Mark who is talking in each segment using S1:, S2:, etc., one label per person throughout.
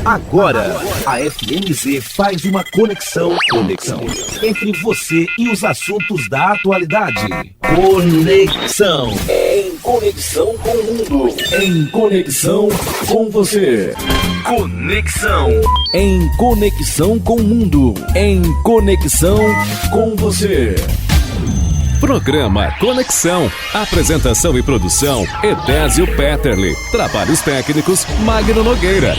S1: Agora, a FMZ faz uma conexão entre você e os assuntos da atualidade. Conexão. Em conexão com o mundo. Em conexão com você. Conexão. Em conexão com o mundo. Em conexão com você.
S2: Programa Conexão. Apresentação e produção, Edésio Petterle. Trabalhos técnicos, Magno Nogueira.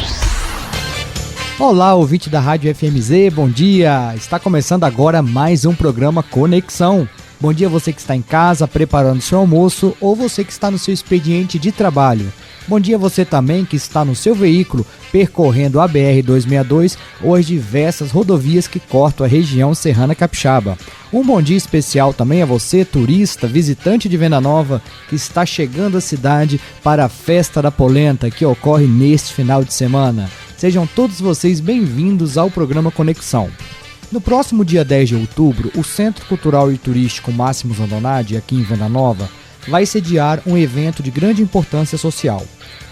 S3: Olá, ouvinte da Rádio FMZ, bom dia! Está começando agora mais um programa Conexão. Bom dia você que está em casa preparando seu almoço ou você que está no seu expediente de trabalho. Bom dia você também que está no seu veículo percorrendo a BR-262 ou as diversas rodovias que cortam a região serrana capixaba. Um bom dia especial também a você, turista, visitante de Venda Nova, que está chegando à cidade para a Festa da Polenta que ocorre neste final de semana. Sejam todos vocês bem-vindos ao programa Conexão. No próximo dia 10 de outubro, o Centro Cultural e Turístico Máximo Zandonade, aqui em Venda Nova, vai sediar um evento de grande importância social.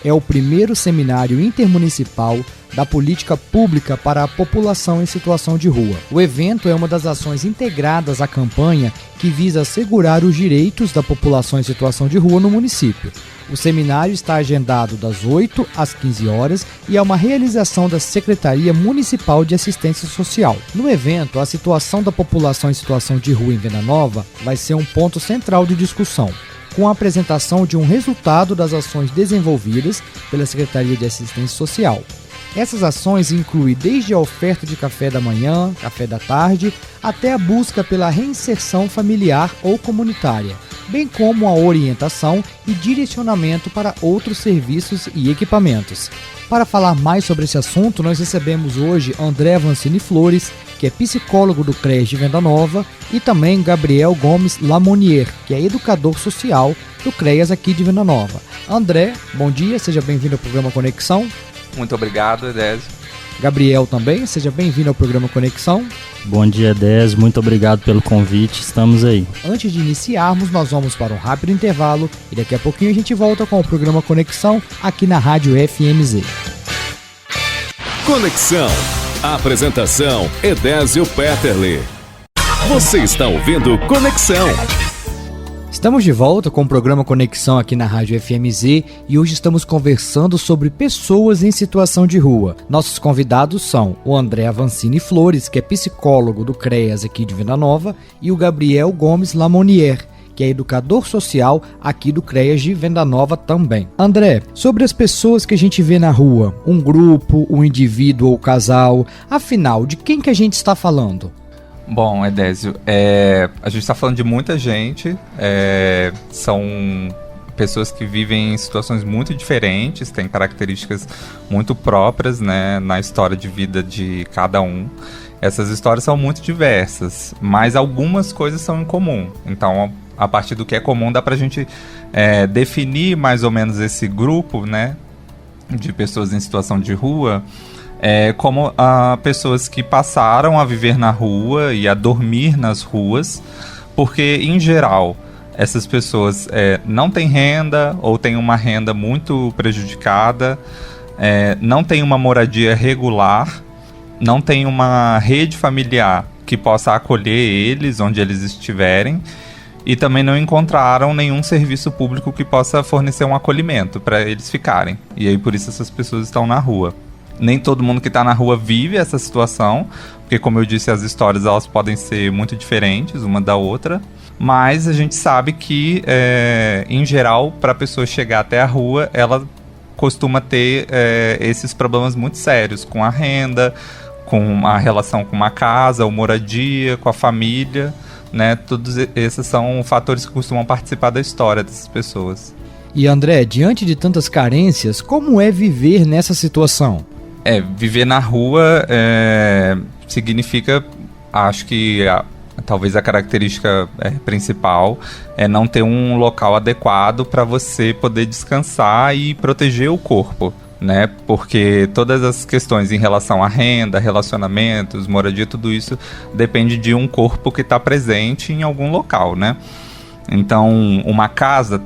S3: É o primeiro seminário intermunicipal da política pública para a população em situação de rua. O evento é uma das ações integradas à campanha que visa assegurar os direitos da população em situação de rua no município. O seminário está agendado das 8 às 15 horas e é uma realização da Secretaria Municipal de Assistência Social. No evento, a situação da população em situação de rua em Venda Nova vai ser um ponto central de discussão, com a apresentação de um resultado das ações desenvolvidas pela Secretaria de Assistência Social. Essas ações incluem desde a oferta de café da manhã, café da tarde, até a busca pela reinserção familiar ou comunitária, bem como a orientação e direcionamento para outros serviços e equipamentos. Para falar mais sobre esse assunto, nós recebemos hoje André Avancini Flores, que é psicólogo do CREAS de Venda Nova, e também Gabriel Gomes Lamonier, que é educador social do CREAS aqui de Venda Nova. André, bom dia, seja bem-vindo ao programa Conexão.
S4: Muito obrigado, Edésio.
S3: Gabriel também, seja bem-vindo ao programa Conexão.
S5: Bom dia, Edésio, muito obrigado pelo convite, estamos aí.
S3: Antes de iniciarmos, nós vamos para um rápido intervalo e daqui a pouquinho a gente volta com o programa Conexão aqui na Rádio FMZ.
S2: Conexão. Apresentação, Edésio Petterle. Você está ouvindo Conexão.
S3: Estamos de volta com o programa Conexão aqui na Rádio FMZ e hoje estamos conversando sobre pessoas em situação de rua. Nossos convidados são o André Avancini Flores, que é psicólogo do CREAS aqui de Venda Nova, e o Gabriel Gomes Lamonier, que é educador social aqui do CREAS de Venda Nova também. André, sobre as pessoas que a gente vê na rua, um grupo, um indivíduo ou casal, afinal, de quem que a gente está falando?
S4: Bom, Edésio, a gente está falando de muita gente, são pessoas que vivem em situações muito diferentes, têm características muito próprias, né, na história de vida de cada um. Essas histórias são muito diversas, mas algumas coisas são em comum. Então, a partir do que é comum, dá pra gente definir mais ou menos esse grupo, né, de pessoas em situação de rua, como pessoas que passaram a viver na rua e a dormir nas ruas, porque, em geral, essas pessoas não têm renda ou têm uma renda muito prejudicada, não têm uma moradia regular, não têm uma rede familiar que possa acolher eles onde eles estiverem e também não encontraram nenhum serviço público que possa fornecer um acolhimento para eles ficarem. E aí, por isso, essas pessoas estão na rua. Nem todo mundo que está na rua vive essa situação, porque, como eu disse, as histórias elas podem ser muito diferentes uma da outra, mas a gente sabe que, em geral, para a pessoa chegar até a rua, ela costuma ter esses problemas muito sérios com a renda, com a relação com uma casa ou moradia, com a família, né? Todos esses são fatores que costumam participar da história dessas pessoas.
S3: E André, diante de tantas carências, como é viver nessa situação?
S4: Viver na rua significa, acho que talvez a característica principal é não ter um local adequado para você poder descansar e proteger o corpo, né? Porque todas as questões em relação à renda, relacionamentos, moradia, tudo isso depende de um corpo que está presente em algum local, né? Então,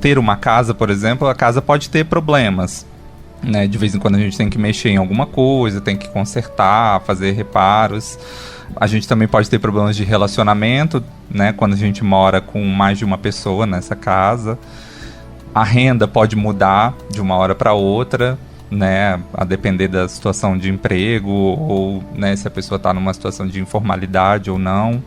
S4: ter uma casa, por exemplo, a casa pode ter problemas. né? De vez em quando a gente tem que mexer em alguma coisa, tem que consertar, fazer reparos. A gente também pode ter problemas de relacionamento, né? Quando a gente mora com mais de uma pessoa nessa casa. A renda pode mudar de uma hora para outra, né? A depender da situação de emprego ou, né, se a pessoa está numa situação de informalidade ou não.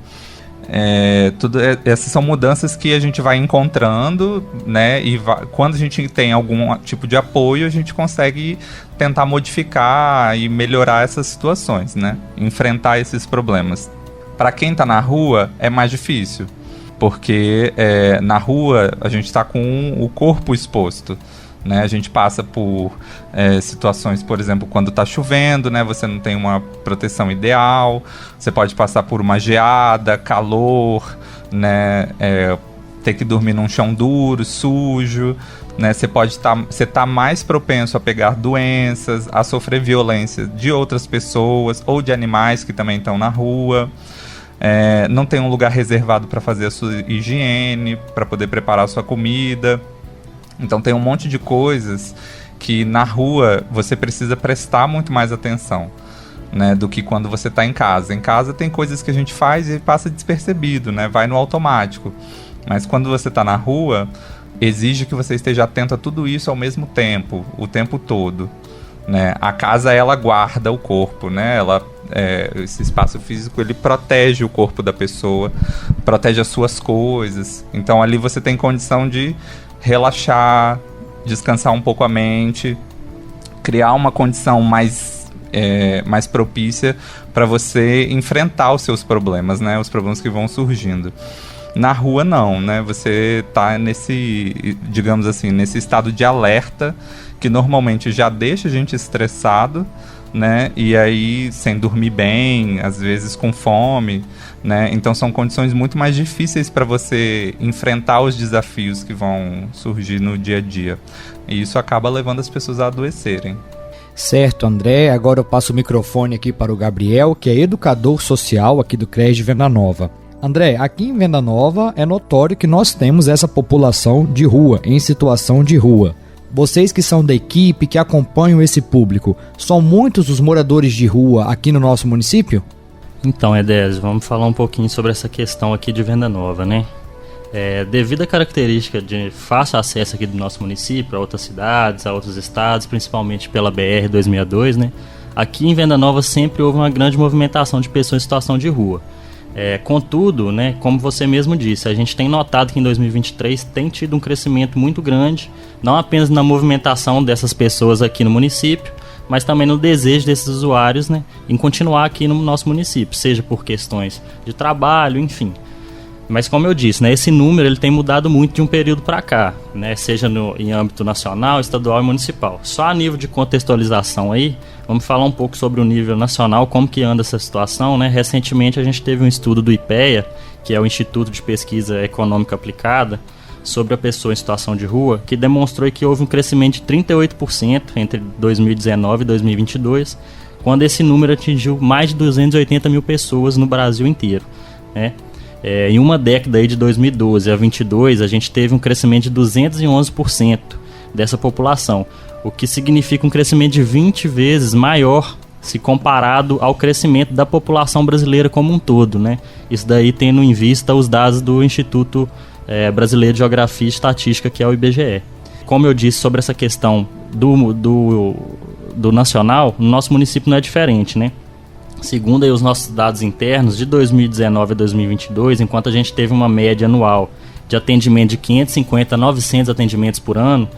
S4: Essas são mudanças que a gente vai encontrando, né? E quando a gente tem algum tipo de apoio, a gente consegue tentar modificar e melhorar essas situações, né? Enfrentar esses problemas. Para quem está na rua, é mais difícil, porque na rua a gente está com o corpo exposto, né? A gente passa por situações, por exemplo, quando está chovendo, né? Você não tem uma proteção ideal, você pode passar por uma geada, calor, né? Ter que dormir num chão duro, sujo, né? Você tá mais propenso a pegar doenças, a sofrer violência de outras pessoas ou de animais que também estão na rua. Não tem um lugar reservado para fazer a sua higiene, para poder preparar a sua comida. Então tem um monte de coisas que na rua você precisa prestar muito mais atenção, né, do que quando você está em casa. Em casa tem coisas que a gente faz e passa despercebido, né, vai no automático. Mas quando você está na rua, exige que você esteja atento a tudo isso ao mesmo tempo, o tempo todo, né? A casa, ela guarda o corpo, né? Esse espaço físico, ele protege o corpo da pessoa, protege as suas coisas. Então ali você tem condição de relaxar, descansar um pouco a mente, criar uma condição mais propícia para você enfrentar os seus problemas, né? Os problemas que vão surgindo. Na rua não, né? Você tá digamos assim, nesse estado de alerta que normalmente já deixa a gente estressado, né? E aí sem dormir bem, às vezes com fome, né? Então são condições muito mais difíceis para você enfrentar os desafios que vão surgir no dia a dia. E isso acaba levando as pessoas a adoecerem.
S3: Certo, André. Agora eu passo o microfone aqui para o Gabriel, que é educador social aqui do CRES de Venda Nova. André, aqui em Venda Nova é notório que nós temos essa população de rua, em situação de rua. Vocês que são da equipe, que acompanham esse público, são muitos os moradores de rua aqui no nosso município?
S5: Então, Edésio, vamos falar um pouquinho sobre essa questão aqui de Venda Nova, né? Devido à característica de fácil acesso aqui do nosso município a outras cidades, a outros estados, principalmente pela BR-262, né? Aqui em Venda Nova sempre houve uma grande movimentação de pessoas em situação de rua. Contudo, né, como você mesmo disse, a gente tem notado que em 2023 tem tido um crescimento muito grande, não apenas na movimentação dessas pessoas aqui no município, mas também no desejo desses usuários, né, em continuar aqui no nosso município, seja por questões de trabalho, enfim. Mas como eu disse, né, esse número ele tem mudado muito de um período para cá, né, seja em âmbito nacional, estadual e municipal. Só a nível de contextualização aí, vamos falar um pouco sobre o nível nacional, como que anda essa situação, né? Recentemente a gente teve um estudo do IPEA, que é o Instituto de Pesquisa Econômica Aplicada, sobre a pessoa em situação de rua, que demonstrou que houve um crescimento de 38% entre 2019 e 2022, quando esse número atingiu mais de 280 mil pessoas no Brasil inteiro, né? Em uma década aí de 2012 a 2022, a gente teve um crescimento de 211% dessa população, o que significa um crescimento de 20 vezes maior se comparado ao crescimento da população brasileira como um todo, né? Isso daí tendo em vista os dados do Instituto Brasileiro de Geografia e Estatística, que é o IBGE. Como eu disse sobre essa questão do nacional, no nosso município não é diferente, né? Segundo aí os nossos dados internos, de 2019 a 2022, enquanto a gente teve uma média anual de atendimento de 550 a 900 atendimentos por ano,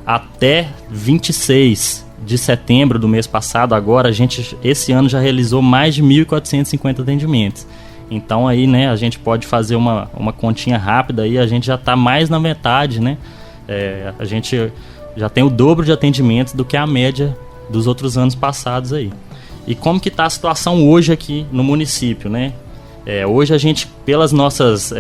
S5: até 26 de setembro do mês passado, agora, a gente, esse ano, já realizou mais de 1.450 atendimentos. Então aí, né, a gente pode fazer uma continha rápida e a gente já está mais na metade, né? A gente já tem o dobro de atendimentos do que a média dos outros anos passados aí. E como que está a situação hoje aqui no município, né? Hoje a gente, pelas nossas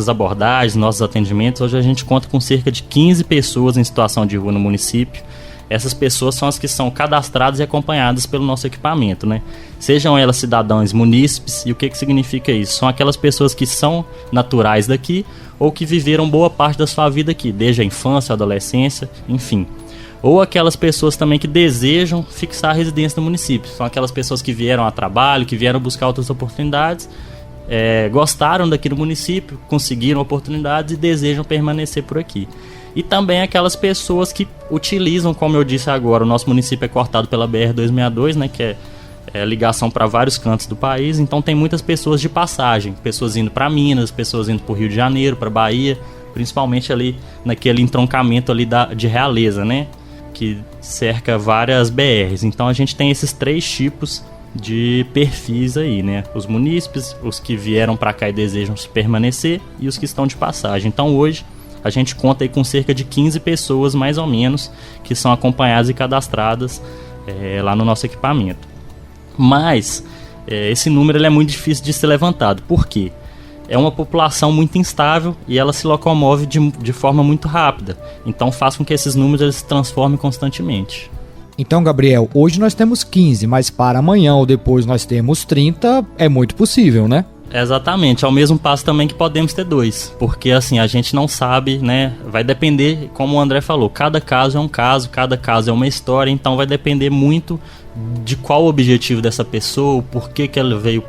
S5: abordagens, nossos atendimentos, hoje a gente conta com cerca de 15 pessoas em situação de rua no município. Essas pessoas são as que são cadastradas e acompanhadas pelo nosso equipamento, né? Sejam elas cidadãos munícipes, e o que significa isso? São aquelas pessoas que são naturais daqui ou que viveram boa parte da sua vida aqui, desde a infância, a adolescência, enfim. ou aquelas pessoas também que desejam fixar a residência no município. São aquelas pessoas que vieram a trabalho, que vieram buscar outras oportunidades, gostaram daqui do município, conseguiram oportunidades e desejam permanecer por aqui. E também aquelas pessoas que utilizam, como eu disse agora, o nosso município é cortado pela BR-262, né, que é ligação para vários cantos do país, então tem muitas pessoas de passagem, pessoas indo para Minas, pessoas indo para o Rio de Janeiro, para Bahia, principalmente ali naquele entroncamento ali de Realeza, né, que cerca várias BRs. Então a gente tem esses 3 tipos de perfis aí, né, os munícipes, os que vieram para cá e desejam permanecer e os que estão de passagem. Então hoje a gente conta aí com cerca de 15 pessoas mais ou menos que são acompanhadas e cadastradas lá no nosso equipamento. Mas esse número ele é muito difícil de ser levantado. Por quê? É uma população muito instável e ela se locomove de forma muito rápida. Então faz com que esses números eles se transformem constantemente.
S3: Então, Gabriel, hoje nós temos 15, mas para amanhã ou depois nós temos 30, é muito possível, né?
S5: Exatamente, ao mesmo passo também que podemos ter 2, porque assim, a gente não sabe, né, vai depender, como o André falou, cada caso é um caso, cada caso é uma história, então vai depender muito de qual o objetivo dessa pessoa, o porquê que ela veio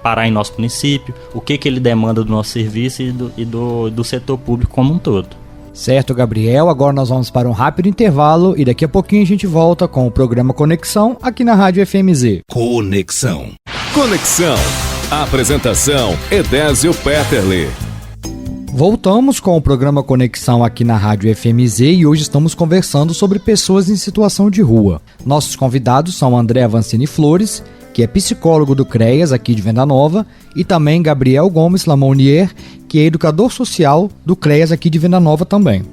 S5: parar em nosso município, o que ele demanda do nosso serviço e do setor público como um todo.
S3: Certo, Gabriel, agora nós vamos para um rápido intervalo e daqui a pouquinho a gente volta com o programa Conexão aqui na Rádio FMZ.
S1: Conexão.
S2: Conexão. Apresentação: Edésio Peterle.
S3: Voltamos com o programa Conexão aqui na Rádio FMZ e hoje estamos conversando sobre pessoas em situação de rua. Nossos convidados são André Avancini Flores, que é psicólogo do CREAS aqui de Venda Nova, e também Gabriel Gomes Lamonier, que é educador social do CREAS aqui de Venda Nova também.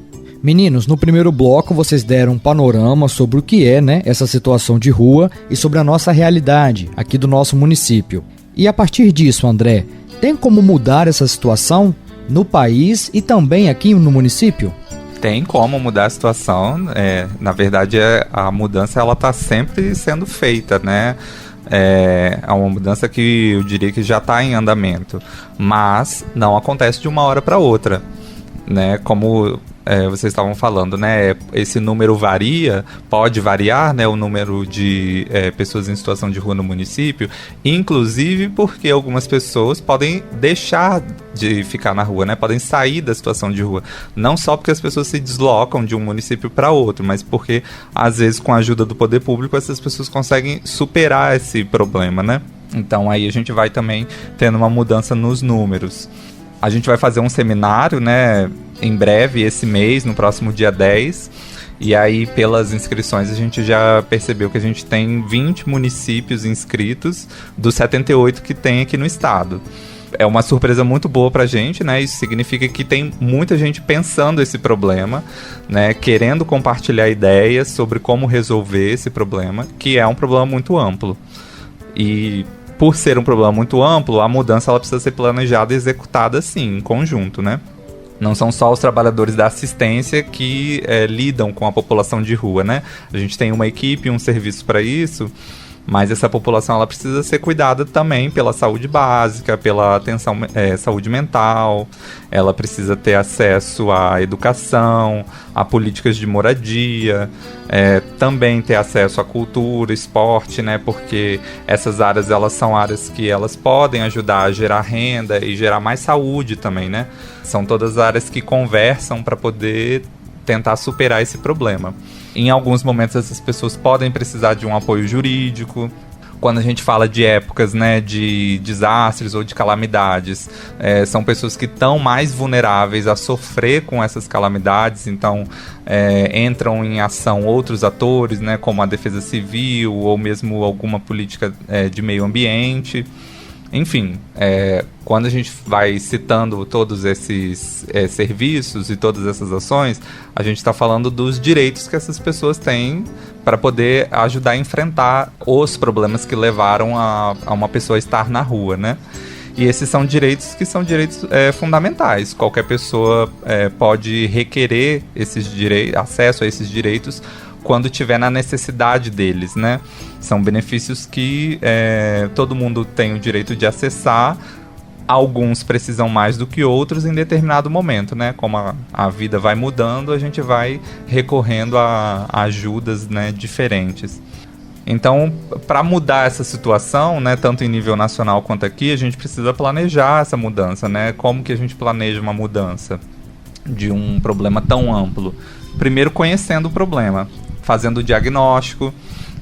S3: Meninos, no primeiro bloco vocês deram um panorama sobre o que é, né, essa situação de rua e sobre a nossa realidade aqui do nosso município. E a partir disso, André, tem como mudar essa situação no país e também aqui no município?
S4: Tem como mudar a situação. Na verdade, a mudança ela está sempre sendo feita, né? É uma mudança que eu diria que já está em andamento, mas não acontece de uma hora para outra, né? Como vocês estavam falando, né? Esse número pode variar, né? O número de pessoas em situação de rua no município, inclusive porque algumas pessoas podem deixar de ficar na rua, né? Podem sair da situação de rua, não só porque as pessoas se deslocam de um município para outro, mas porque às vezes com a ajuda do poder público essas pessoas conseguem superar esse problema, né? Então aí a gente vai também tendo uma mudança nos números. A gente vai fazer um seminário, né, em breve, esse mês, no próximo dia 10. E aí, pelas inscrições, a gente já percebeu que a gente tem 20 municípios inscritos dos 78 que tem aqui no estado. É uma surpresa muito boa pra gente, né? Isso significa que tem muita gente pensando esse problema, né? Querendo compartilhar ideias sobre como resolver esse problema, que é um problema muito amplo. E por ser um problema muito amplo, a mudança ela precisa ser planejada e executada sim, em conjunto, né? Não são só os trabalhadores da assistência que lidam com a população de rua, né? A gente tem uma equipe, um serviço para isso, mas essa população ela precisa ser cuidada também pela saúde básica, pela atenção saúde mental, ela precisa ter acesso à educação, a políticas de moradia, também ter acesso à cultura, esporte, né? Porque essas áreas elas são áreas que elas podem ajudar a gerar renda e gerar mais saúde também, né? São todas áreas que conversam para poder tentar superar esse problema. Em alguns momentos essas pessoas podem precisar de um apoio jurídico. Quando a gente fala de épocas, né, de desastres ou de calamidades, são pessoas que estão mais vulneráveis a sofrer com essas calamidades, então entram em ação outros atores, né, como a Defesa Civil ou mesmo alguma política de meio ambiente. Enfim, quando a gente vai citando todos esses serviços e todas essas ações, a gente está falando dos direitos que essas pessoas têm para poder ajudar a enfrentar os problemas que levaram a uma pessoa a estar na rua, né? E esses são direitos que são direitos fundamentais. Qualquer pessoa pode requerer acesso a esses direitos quando tiver na necessidade deles, né? São benefícios que todo mundo tem o direito de acessar Alguns precisam mais do que outros em determinado momento, né? Como a vida vai mudando, a gente vai recorrendo a ajudas, né, diferentes. Então, para mudar essa situação, né, tanto em nível nacional quanto aqui, a gente precisa planejar essa mudança, né? Como que a gente planeja uma mudança de um problema tão amplo? Primeiro, conhecendo o problema, fazendo o diagnóstico,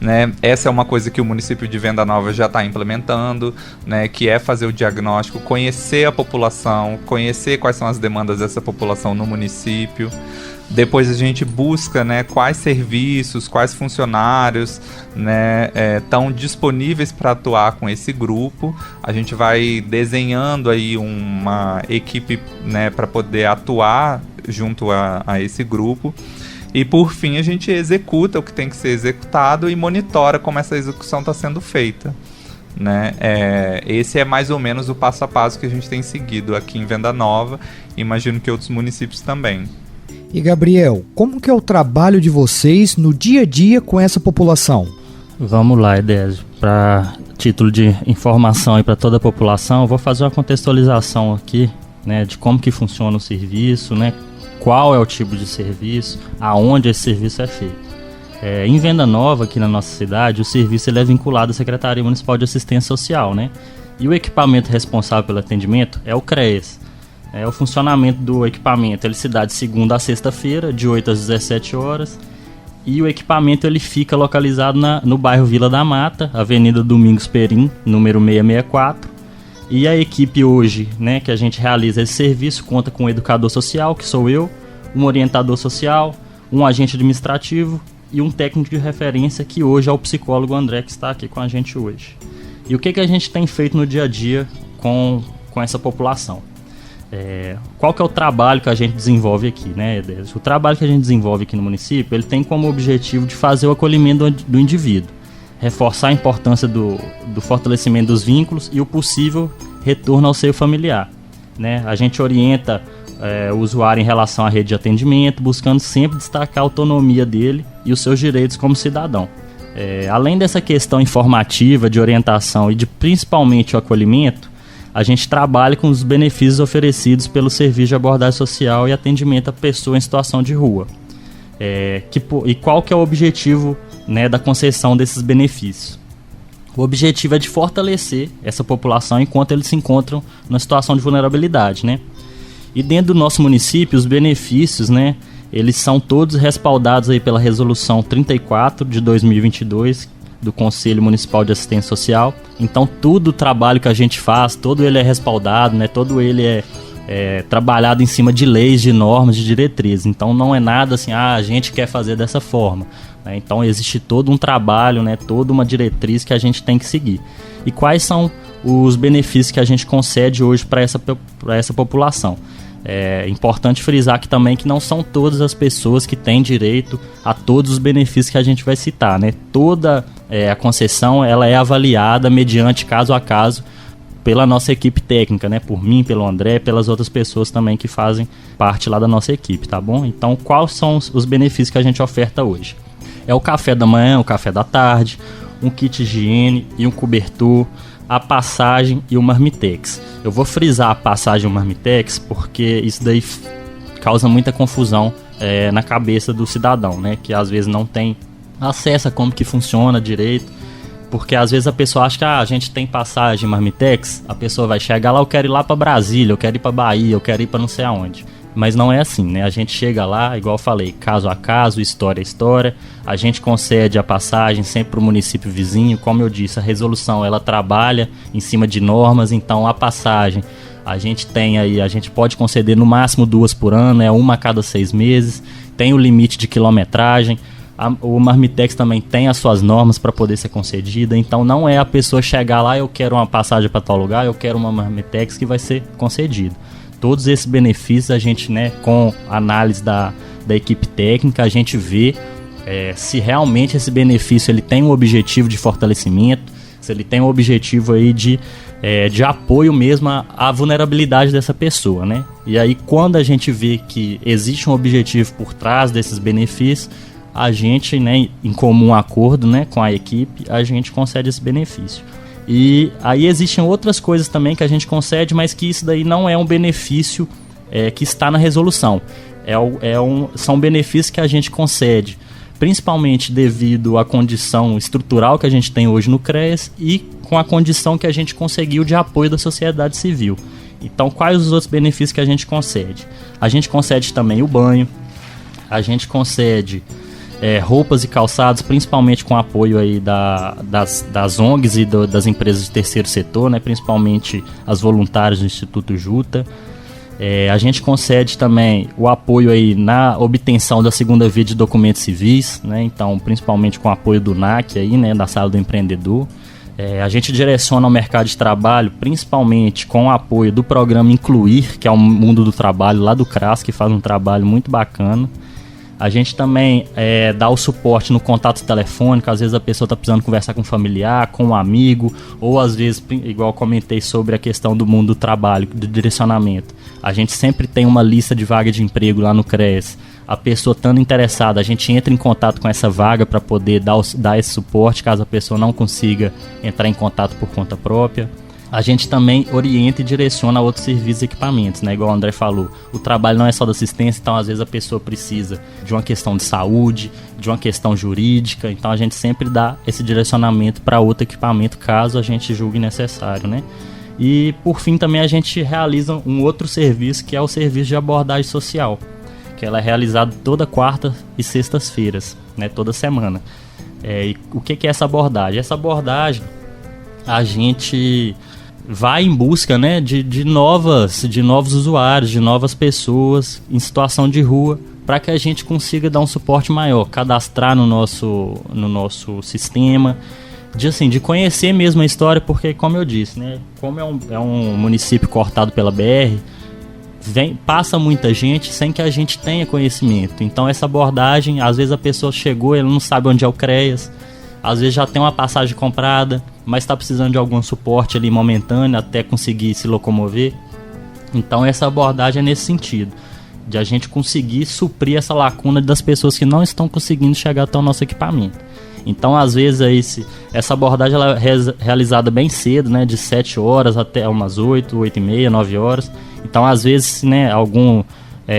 S4: né? Essa é uma coisa que o município de Venda Nova já está implementando, né? Que é fazer o diagnóstico, conhecer a população, conhecer quais são as demandas dessa população no município. Depois a gente busca, né, quais serviços, quais funcionários, né, estão disponíveis para atuar com esse grupo. A gente vai desenhando aí uma equipe, né, para poder atuar junto a esse grupo. E por fim a gente executa o que tem que ser executado e monitora como essa execução está sendo feita, né? Esse é mais ou menos o passo a passo que a gente tem seguido aqui em Venda Nova. Imagino que outros municípios também.
S3: E Gabriel, como que é o trabalho de vocês no dia a dia com essa população?
S5: Vamos lá, Edésio. Para título de informação e para toda a população, eu vou fazer uma contextualização aqui, né, de como que funciona o serviço, né, qual é o tipo de serviço, aonde esse serviço é feito. Em Venda Nova, aqui na nossa cidade, o serviço ele é vinculado à Secretaria Municipal de Assistência Social, né? E o equipamento responsável pelo atendimento é o CREAS. O funcionamento do equipamento ele se dá de segunda a sexta-feira, de 8 às 17 horas. E o equipamento ele fica localizado no bairro Vila da Mata, Avenida Domingos Perim, número 664. E a equipe hoje, né, que a gente realiza esse serviço, conta com um educador social, que sou eu, um orientador social, um agente administrativo e um técnico de referência, que hoje é o psicólogo André, que está aqui com a gente hoje. E o que a gente tem feito no dia a dia com essa população? Qual que é o trabalho que a gente desenvolve aqui, né, Edésio? O trabalho que a gente desenvolve aqui no município, ele tem como objetivo de fazer o acolhimento do indivíduo, reforçar a importância do fortalecimento dos vínculos e o possível retorno ao seio familiar, né? A gente orienta o usuário em relação à rede de atendimento, buscando sempre destacar a autonomia dele e os seus direitos como cidadão. Além dessa questão informativa, de orientação e de principalmente o acolhimento, a gente trabalha com os benefícios oferecidos pelo Serviço de Abordagem Social e Atendimento à Pessoa em Situação de Rua. E qual que é o objetivo, né, da concessão desses benefícios? O objetivo é de fortalecer essa população enquanto eles se encontram numa situação de vulnerabilidade, né? E dentro do nosso município, os benefícios, né, eles são todos respaldados aí pela Resolução 34 de 2022, do Conselho Municipal de Assistência Social. Então todo o trabalho que a gente faz, todo ele é respaldado, né? Todo ele é trabalhado em cima de leis, de normas, de diretrizes. Então não é nada assim, a gente quer fazer dessa forma, né? Então existe todo um trabalho, né? Toda uma diretriz que a gente tem que seguir. E quais são os benefícios que a gente concede hoje para essa população? É importante frisar aqui também que não são todas as pessoas que têm direito a todos os benefícios que a gente vai citar, né? Toda a concessão ela é avaliada mediante caso a caso pela nossa equipe técnica, né? Por mim, pelo André, pelas outras pessoas também que fazem parte lá da nossa equipe, tá bom? Então, quais são os benefícios que a gente oferta hoje? É o café da manhã, o café da tarde, um kit higiene e um cobertor, a passagem e o marmitex. Eu vou frisar a passagem e o marmitex porque isso daí causa muita confusão na cabeça do cidadão, né? Que às vezes não tem acesso a como que funciona direito, porque às vezes a pessoa acha que a gente tem passagem marmitex, a pessoa vai chegar lá, eu quero ir lá para Brasília, eu quero ir para Bahia, eu quero ir para não sei aonde. Mas não é assim, né? A gente chega lá, igual eu falei, caso a caso, história a história. A gente concede a passagem sempre para o município vizinho. Como eu disse, a resolução ela trabalha em cima de normas, então a passagem a gente tem aí, a gente pode conceder no máximo 2 por ano, uma a cada 6 meses. Tem o limite de quilometragem. O Marmitex também tem as suas normas para poder ser concedida. Então não é a pessoa chegar lá, eu quero uma passagem para tal lugar, eu quero uma Marmitex que vai ser concedida. Todos esses benefícios a gente, né, com análise da equipe técnica, a gente vê se realmente esse benefício ele tem um objetivo de fortalecimento, se ele tem um objetivo aí de apoio mesmo à vulnerabilidade dessa pessoa, né? E aí quando a gente vê que existe um objetivo por trás desses benefícios, a gente, né, em comum acordo, né, com a equipe, a gente concede esse benefício. E aí existem outras coisas também que a gente concede, mas que isso daí não é um benefício que está na resolução. São benefícios que a gente concede, principalmente devido à condição estrutural que a gente tem hoje no CREAS e com a condição que a gente conseguiu de apoio da sociedade civil. Então, quais os outros benefícios que a gente concede? A gente concede também o banho, a gente concede roupas e calçados, principalmente com apoio aí das ONGs e das empresas de terceiro setor, né, principalmente as voluntárias do Instituto Juta. A gente concede também o apoio aí na obtenção da segunda via de documentos civis, né, então principalmente com o apoio do NAC, aí, né, da Sala do Empreendedor. A gente direciona ao mercado de trabalho, principalmente com o apoio do programa Incluir, que é o Mundo do Trabalho lá do CRAS, que faz um trabalho muito bacana. A gente também dá o suporte no contato telefônico, às vezes a pessoa está precisando conversar com um familiar, com um amigo, ou às vezes, igual eu comentei sobre a questão do mundo do trabalho, do direcionamento. A gente sempre tem uma lista de vaga de emprego lá no CREAS. A pessoa estando interessada, a gente entra em contato com essa vaga para poder dar esse suporte, caso a pessoa não consiga entrar em contato por conta própria. A gente também orienta e direciona a outros serviços e equipamentos, né? Igual o André falou, o trabalho não é só da assistência, então às vezes a pessoa precisa de uma questão de saúde, de uma questão jurídica, então a gente sempre dá esse direcionamento para outro equipamento, caso a gente julgue necessário, né? E por fim também a gente realiza um outro serviço, que é o serviço de abordagem social, que ela é realizada toda quarta e sextas-feiras, né? Toda semana. E o que é essa abordagem? Essa abordagem, a gente vai em busca, né, de novos usuários, de novas pessoas em situação de rua, para que a gente consiga dar um suporte maior, cadastrar no nosso sistema, de conhecer mesmo a história, porque, como eu disse, né, como é um município cortado pela BR, passa muita gente sem que a gente tenha conhecimento. Então essa abordagem, às vezes a pessoa chegou, ela não sabe onde é o CREAS, às vezes já tem uma passagem comprada, mas está precisando de algum suporte ali momentâneo até conseguir se locomover. Então essa abordagem é nesse sentido, de a gente conseguir suprir essa lacuna das pessoas que não estão conseguindo chegar até o nosso equipamento. Então às vezes essa abordagem ela é realizada bem cedo, né, de 7 horas até umas 8, 8h30, 9 horas. Então às vezes, né, algum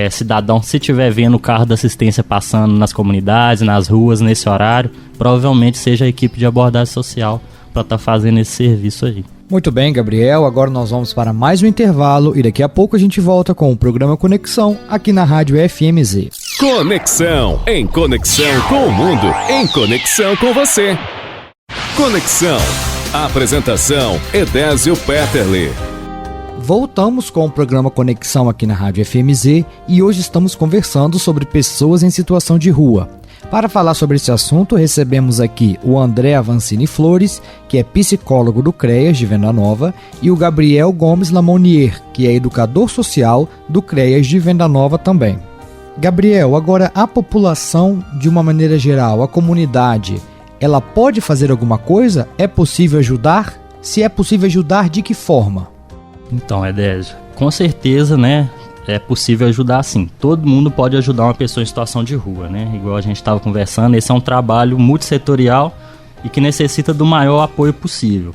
S5: cidadão, se estiver vendo o carro da assistência passando nas comunidades, nas ruas, nesse horário, provavelmente seja a equipe de abordagem social para estar fazendo esse serviço aí.
S3: Muito bem, Gabriel, agora nós vamos para mais um intervalo e daqui a pouco a gente volta com o programa Conexão aqui na Rádio FMZ.
S2: Conexão, em conexão com o mundo, em conexão com você. Conexão, apresentação Edésio Peterle.
S3: Voltamos com o programa Conexão aqui na Rádio FMZ e hoje estamos conversando sobre pessoas em situação de rua. Para falar sobre esse assunto, recebemos aqui o André Avancini Flores, que é psicólogo do CREAS de Venda Nova, e o Gabriel Gomes Lamonier, que é educador social do CREAS de Venda Nova também. Gabriel, agora a população, de uma maneira geral, a comunidade, ela pode fazer alguma coisa? É possível ajudar? Se é possível ajudar, de que forma?
S5: Então, Edésio, com certeza, né, é possível ajudar sim. Todo mundo pode ajudar uma pessoa em situação de rua, né? Igual a gente estava conversando, esse é um trabalho multissetorial e que necessita do maior apoio possível.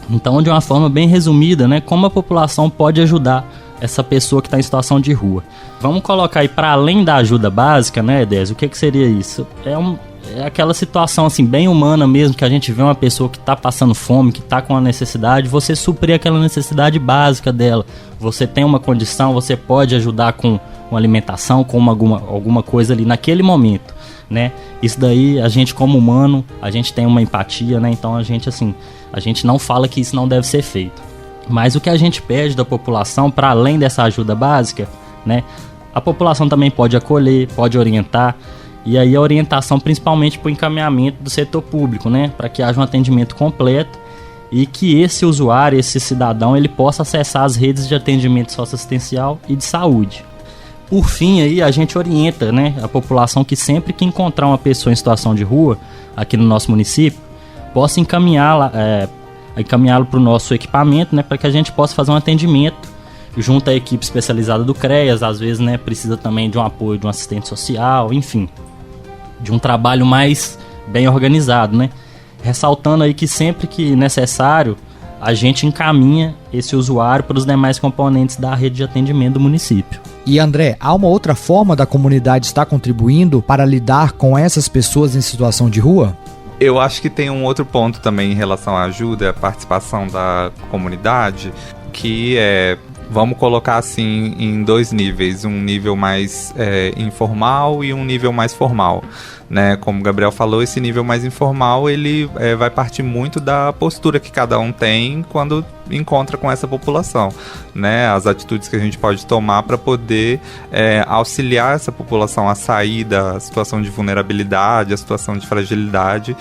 S5: Então, de uma forma bem resumida, né, como a população pode ajudar essa pessoa que está em situação de rua? Vamos colocar aí, para além da ajuda básica, né, Edésio, o que seria isso? É aquela situação assim, bem humana mesmo, que a gente vê uma pessoa que está passando fome, que está com uma necessidade, você suprir aquela necessidade básica dela. Você tem uma condição, você pode ajudar com uma alimentação, com alguma coisa ali naquele momento, né? Isso daí, a gente como humano, a gente tem uma empatia, né? Então a gente não fala que isso não deve ser feito. Mas o que a gente pede da população, para além dessa ajuda básica, né? A população também pode acolher, pode orientar. E aí a orientação principalmente para o encaminhamento do setor público, né? Para que haja um atendimento completo e que esse usuário, esse cidadão, ele possa acessar as redes de atendimento socioassistencial e de saúde. Por fim, aí, a gente orienta, né, a população que sempre que encontrar uma pessoa em situação de rua aqui no nosso município, possa encaminhá-lo para o nosso equipamento, né, para que a gente possa fazer um atendimento junto à equipe especializada do CREAS. Às vezes, né, precisa também de um apoio de um assistente social, enfim, de um trabalho mais bem organizado, né? ressaltando aí que sempre que necessário, a gente encaminha esse usuário para os demais componentes da rede de atendimento do município.
S3: E André, há uma outra forma da comunidade estar contribuindo para lidar com essas pessoas em situação de rua?
S4: Eu acho que tem um outro ponto também em relação à ajuda, a participação da comunidade, que vamos colocar assim em 2 níveis, um nível mais informal e um nível mais formal. Né? Como o Gabriel falou, esse nível mais informal ele vai partir muito da postura que cada um tem quando encontra com essa população, né? As atitudes que a gente pode tomar para poder auxiliar essa população a sair da situação de vulnerabilidade, a situação de fragilidade.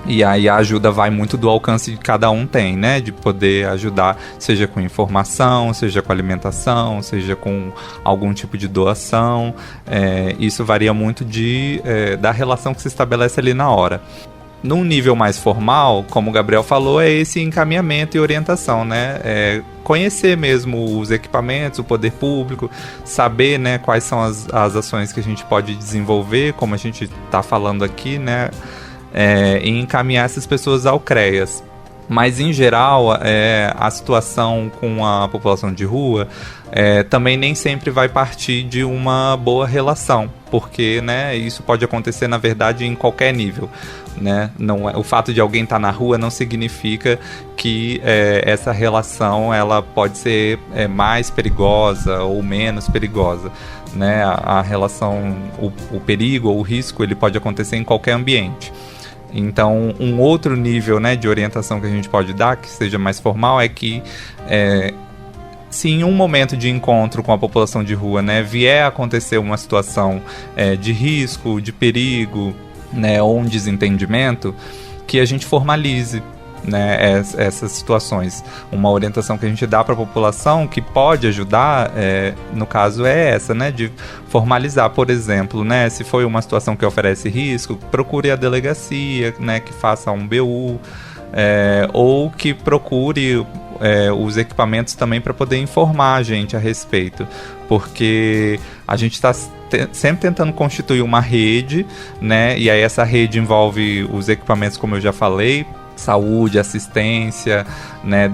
S4: E aí a ajuda vai muito do alcance que cada um tem, né? De poder ajudar, seja com informação, seja com alimentação, seja com algum tipo de doação. Isso varia muito da relação que se estabelece ali na hora. Num nível mais formal, como o Gabriel falou, é esse encaminhamento e orientação, né? Conhecer mesmo os equipamentos, o poder público, saber, né, quais são as ações que a gente pode desenvolver, como a gente está falando aqui, né? E encaminhar essas pessoas ao CREAS. Mas, em geral, a situação com a população de rua também nem sempre vai partir de uma boa relação, porque, né, isso pode acontecer, na verdade, em qualquer nível. Né? O fato de alguém estar na rua não significa que essa relação ela pode ser mais perigosa ou menos perigosa. Né? A relação, o perigo ou o risco, ele pode acontecer em qualquer ambiente. Então, um outro nível, né, de orientação que a gente pode dar, que seja mais formal, é que se em um momento de encontro com a população de rua, né, vier a acontecer uma situação de risco, de perigo, né, ou um desentendimento, que a gente formalize, né, essas situações. Uma orientação que a gente dá para a população que pode ajudar, no caso é essa, né, de formalizar, por exemplo, né, se foi uma situação que oferece risco, procure a delegacia, né, que faça um BU, ou que procure os equipamentos também para poder informar a gente a respeito, porque a gente está sempre tentando constituir uma rede, né, e aí essa rede envolve os equipamentos, como eu já falei, saúde, assistência, né,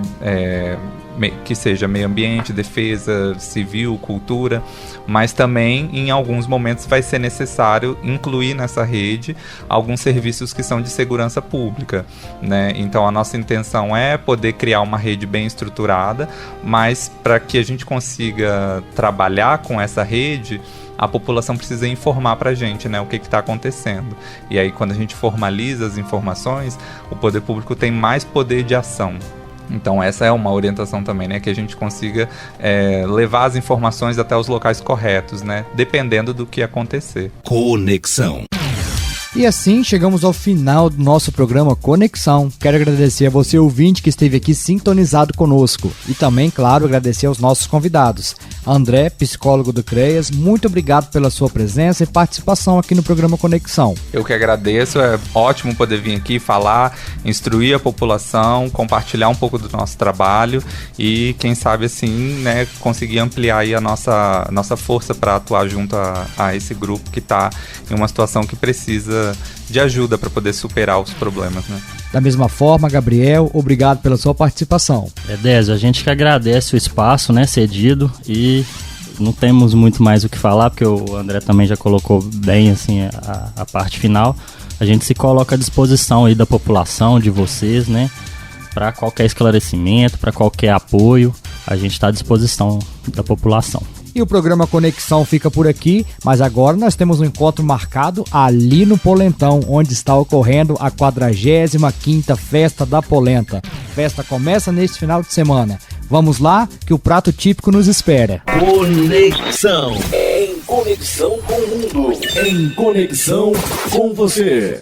S4: que seja meio ambiente, defesa civil, cultura, mas também em alguns momentos vai ser necessário incluir nessa rede alguns serviços que são de segurança pública, né? Então a nossa intenção é poder criar uma rede bem estruturada, mas para que a gente consiga trabalhar com essa rede, a população precisa informar para a gente, né, o que está acontecendo. E aí, quando a gente formaliza as informações, o poder público tem mais poder de ação. Então, essa é uma orientação também, né, que a gente consiga levar as informações até os locais corretos, né, dependendo do que acontecer.
S1: Conexão.
S3: E assim chegamos ao final do nosso programa Conexão. Quero agradecer a você, ouvinte, que esteve aqui sintonizado conosco. E também, claro, agradecer aos nossos convidados. André, psicólogo do CREAS, muito obrigado pela sua presença e participação aqui no programa Conexão.
S4: Eu que agradeço, é ótimo poder vir aqui falar, instruir a população, compartilhar um pouco do nosso trabalho e, quem sabe, assim, né, conseguir ampliar aí a nossa força para atuar junto a esse grupo que está em uma situação que precisa de ajuda para poder superar os problemas, né?
S3: Da mesma forma, Gabriel, obrigado pela sua participação.
S5: Désio, a gente que agradece o espaço, né, cedido, e não temos muito mais o que falar, porque o André também já colocou bem assim, a parte final. A gente se coloca à disposição aí da população, de vocês, né, para qualquer esclarecimento, para qualquer apoio, a gente está à disposição da população.
S3: E o programa Conexão fica por aqui, mas agora nós temos um encontro marcado ali no Polentão, onde está ocorrendo a 45ª Festa da Polenta. A festa começa neste final de semana. Vamos lá, que o prato típico nos espera.
S1: Conexão. Em conexão com o mundo. Em conexão com você.